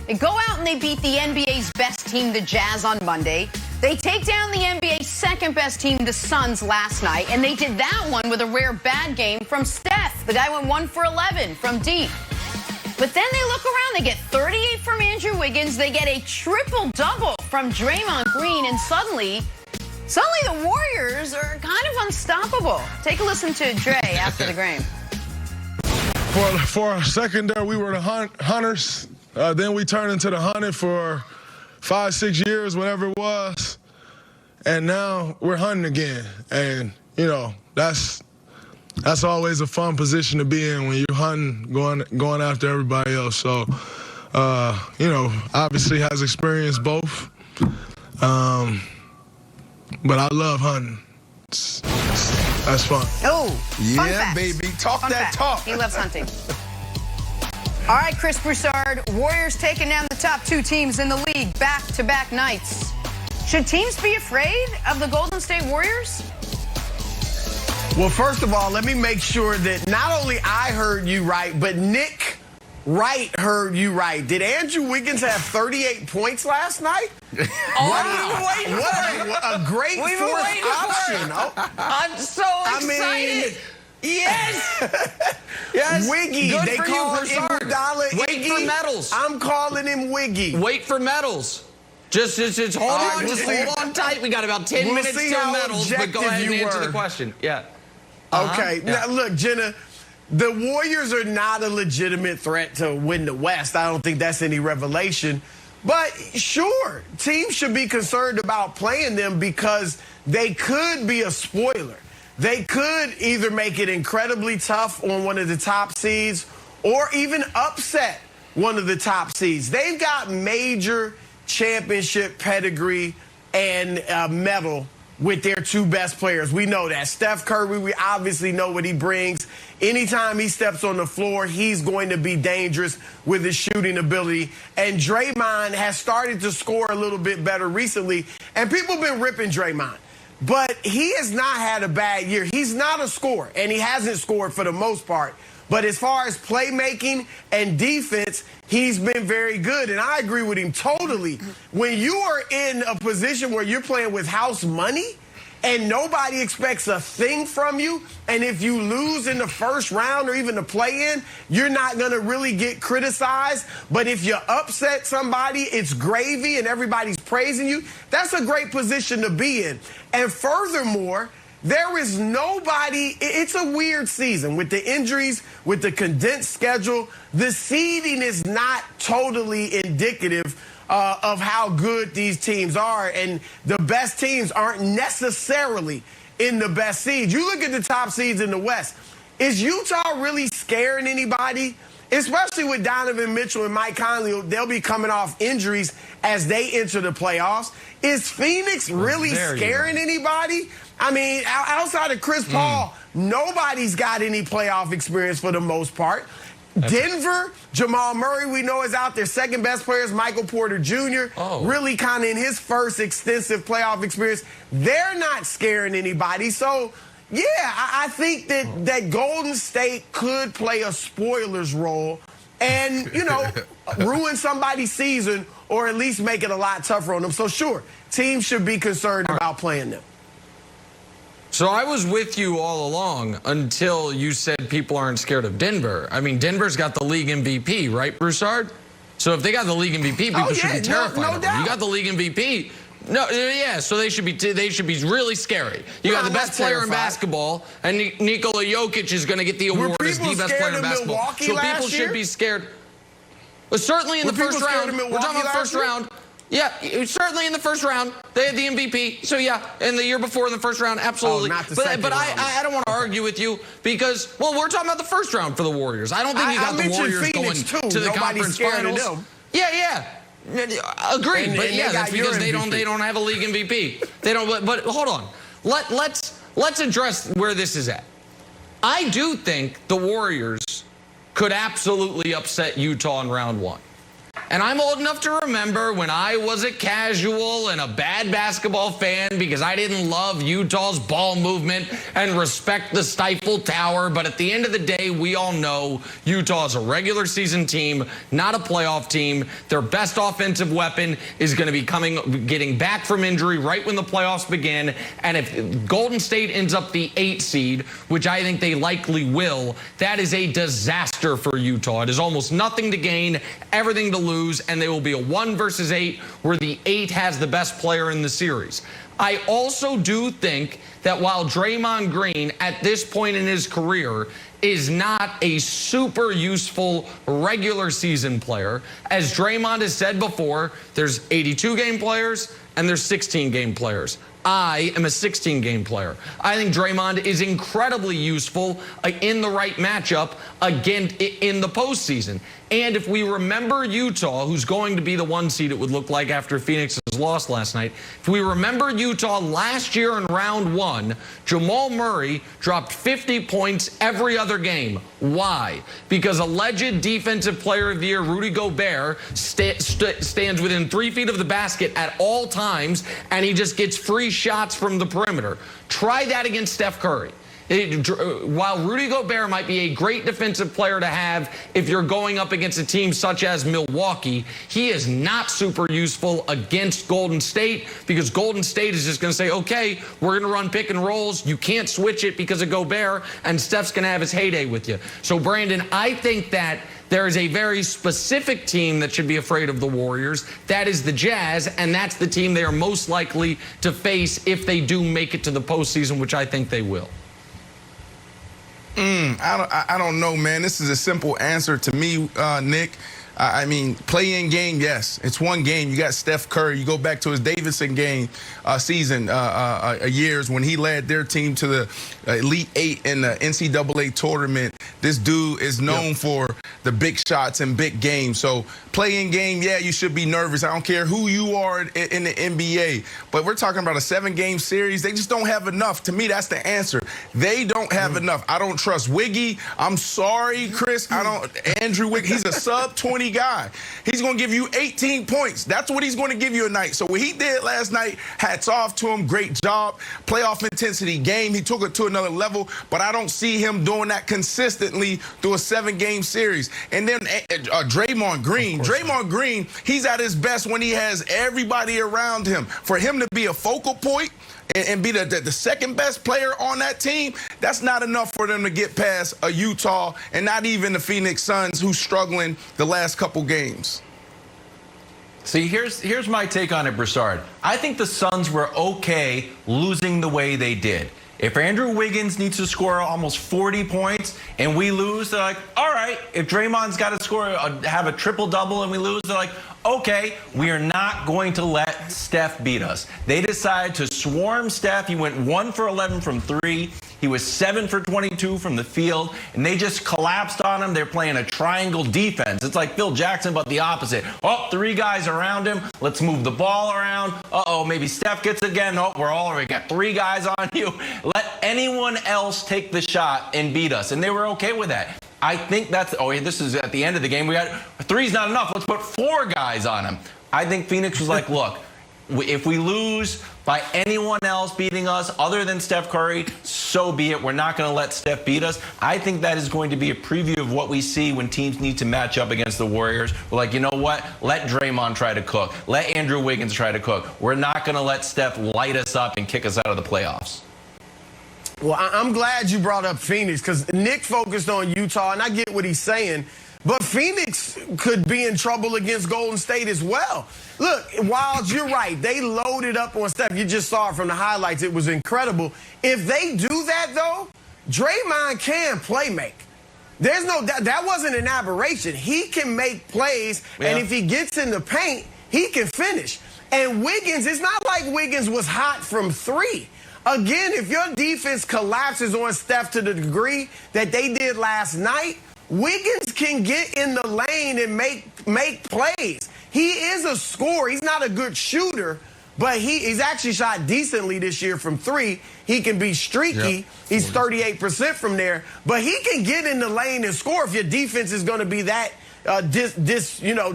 They go out and they beat the NBA's best team, the Jazz, on Monday. They take down the NBA's second best team, the Suns, last night. And they did that one with a rare bad game from Steph. The guy went 1 for 11 from deep. But then they look around. They get 38 from Andrew Wiggins. They get a triple-double from Draymond Green. And suddenly the Warriors are kind of unstoppable. Take a listen to Dre after the game. For a second there, we were the hunters. Then we turned into the hunted for 5-6 years, whatever it was. And now we're hunting again. And, you know, that's always a fun position to be in when you're hunting, going after everybody else. So, you know, obviously has experienced both. But I love hunting. That's fun. Oh, fun yeah, facts. baby. Talk Fun that fact. talk. He loves hunting. All right, Chris Broussard, Warriors taking down the top two teams in the league back-to-back nights. Should teams be afraid of the Golden State Warriors? Well, first of all, let me make sure that not only I heard you right, but Nick Wright heard you right. Did Andrew Wiggins have 38 points last night? What a great fourth option. I'm so excited. Yes. Yes. Wiggy. Good They for call you, him Broussard. Iggy. Wait for medals. I'm calling him Wiggy. Wait for medals. Just hold right, on. we'll Just see. hold on tight. We got about 10 We'll minutes see till how medals, but go objective ahead and you answer were. the question. Yeah. Okay. Now, look, Jenna, the Warriors are not a legitimate threat to win the West. I don't think that's any revelation. But sure, teams should be concerned about playing them because they could be a spoiler. They could either make it incredibly tough on one of the top seeds or even upset one of the top seeds. They've got major championship pedigree and medal with their two best players. We know that. Steph Curry, we obviously know what he brings. Anytime he steps on the floor, he's going to be dangerous with his shooting ability. And Draymond has started to score a little bit better recently. And people have been ripping Draymond. But he has not had a bad year. He's not a scorer, and he hasn't scored for the most part. But as far as playmaking and defense, he's been very good. And I agree with him totally. When you are in a position where you're playing with house money and nobody expects a thing from you, and if you lose in the first round or even the play-in, you're not going to really get criticized. But if you upset somebody, it's gravy and everybody's praising you. That's a great position to be in. And furthermore, there is nobody. It's a weird season with the injuries, with the condensed schedule. The seeding is not totally indicative of how good these teams are. And the best teams aren't necessarily in the best seeds. You look at the top seeds in the West. Is Utah really scaring anybody? Especially with Donovan Mitchell and Mike Conley, they'll be coming off injuries as they enter the playoffs. Is Phoenix really scaring anybody? I mean, outside of Chris Paul, nobody's got any playoff experience for the most part. Denver, Jamal Murray, we know, is out there. Second best player is Michael Porter Jr. Really kind of in his first extensive playoff experience. They're not scaring anybody. So, yeah, I think that Golden State could play a spoiler's role and, you know, ruin somebody's season or at least make it a lot tougher on them. So, sure, teams should be concerned about playing them. So I was with you all along until you said people aren't scared of Denver. I mean, Denver's got the league MVP, right, Broussard? So if they got the league MVP, people should be terrified of them. You got the league MVP. No, yeah, so they should be really scary. You got the best player in basketball, and Nikola Jokic is going to get the award as the best player in basketball. So people should be scared. But certainly in the first round, we're talking about first round. Yeah, certainly in the first round, they had the MVP. So, yeah, and the year before in the first round, absolutely. But I don't want to argue with you because, well, we're talking about the first round for the Warriors. I don't think you got the Warriors going to the conference finals. Yeah. Agreed. But, yeah, that's because they don't have a league MVP. They don't. But hold on. Let's address where this is at. I do think the Warriors could absolutely upset Utah in round one. And I'm old enough to remember when I was a casual and a bad basketball fan because I didn't love Utah's ball movement and respect the Stifle Tower. But at the end of the day, we all know Utah is a regular season team, not a playoff team. Their best offensive weapon is going to be getting back from injury right when the playoffs begin. And if Golden State ends up the 8 seed, which I think they likely will, that is a disaster for Utah. It is almost nothing to gain, everything to lose, and they will be a 1 versus 8 where the 8 has the best player in the series. I also do think that while Draymond Green at this point in his career is not a super useful regular season player, as Draymond has said before, there's 82-game players and there's 16-game players. I am a 16-game player. I think Draymond is incredibly useful in the right matchup again in the postseason. And if we remember Utah, who's going to be the 1 seed, it would look like after Phoenix's loss last night. If we remember Utah last year in round 1, Jamal Murray dropped 50 points every other game. Why? Because alleged defensive player of the year Rudy Gobert stands within 3 feet of the basket at all times, and he just gets free shots from the perimeter. Try that against Steph Curry. While Rudy Gobert might be a great defensive player to have if you're going up against a team such as Milwaukee, he is not super useful against Golden State because Golden State is just going to say, okay, we're going to run pick and rolls. You can't switch it because of Gobert, and Steph's going to have his heyday with you. So, Brandon, I think that there is a very specific team that should be afraid of the Warriors. That is the Jazz, and that's the team they are most likely to face if they do make it to the postseason, which I think they will. I don't know, man. This is a simple answer to me, Nick. I mean, play-in game, yes. It's one game. You got Steph Curry. You go back to his Davidson season years when he led their team to the Elite 8 in the NCAA tournament. This dude is known for the big shots and big games. So play-in game, yeah, you should be nervous. I don't care who you are in the NBA. But we're talking about a 7-game series. They just don't have enough. To me, that's the answer. They don't have enough. I don't trust Wiggy. I'm sorry, Chris. Andrew Wiggy, he's a sub-20 guy. He's going to give you 18 points. That's what he's going to give you a night. So what he did last night, hats off to him. Great job. Playoff intensity game. He took it to another level, but I don't see him doing that consistently through a 7-game series. And then Draymond Green. Draymond Green, he's at his best when he has everybody around him. For him to be a focal point and be the second best player on that team, that's not enough for them to get past a Utah and not even the Phoenix Suns, who's struggling the last couple games. See, here's my take on it, Broussard. I think the Suns were okay losing the way they did. If Andrew Wiggins needs to score almost 40 points and we lose, they're like, all right. If Draymond's got to have a triple-double and we lose, they're like, okay, we are not going to let Steph beat us. They decided to swarm Steph. He went 1 for 11 from 3. He was 7 for 22 from the field, and they just collapsed on him. They're playing a triangle defense. It's like Phil Jackson, but the opposite. Oh, 3 guys around him. Let's move the ball around. Uh-oh, maybe Steph gets it again. Oh, we got 3 guys on you. Let anyone else take the shot and beat us, and they were okay with that. I think this is at the end of the game. We got 3's not enough. Let's put 4 guys on him. I think Phoenix was like, look, if we lose by anyone else beating us other than Steph Curry, so be it. We're not going to let Steph beat us. I think that is going to be a preview of what we see when teams need to match up against the Warriors. We're like, you know what? Let Draymond try to cook. Let Andrew Wiggins try to cook. We're not going to let Steph light us up and kick us out of the playoffs. Well, I'm glad you brought up Phoenix because Nick focused on Utah, and I get what he's saying. But Phoenix could be in trouble against Golden State as well. Look, Wilds, you're right. They loaded up on Steph. You just saw it from the highlights. It was incredible. If they do that, though, Draymond can play make. There's no that wasn't an aberration. He can make plays, and if he gets in the paint, he can finish. And Wiggins, it's not like Wiggins was hot from 3. Again, if your defense collapses on Steph to the degree that they did last night, Wiggins can get in the lane and make plays. He is a scorer. He's not a good shooter, but he's actually shot decently this year from 3. He can be streaky. Yep. He's 38% from there. But he can get in the lane and score if your defense is going to be that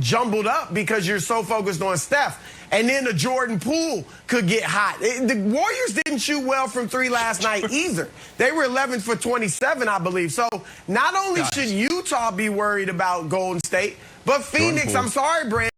jumbled up because you're so focused on Steph. And then the Jordan Poole could get hot. The Warriors didn't shoot well from three last night either. They were 11 for 27, I believe. So not only should Utah be worried about Golden State, but Phoenix, I'm sorry, Brandon.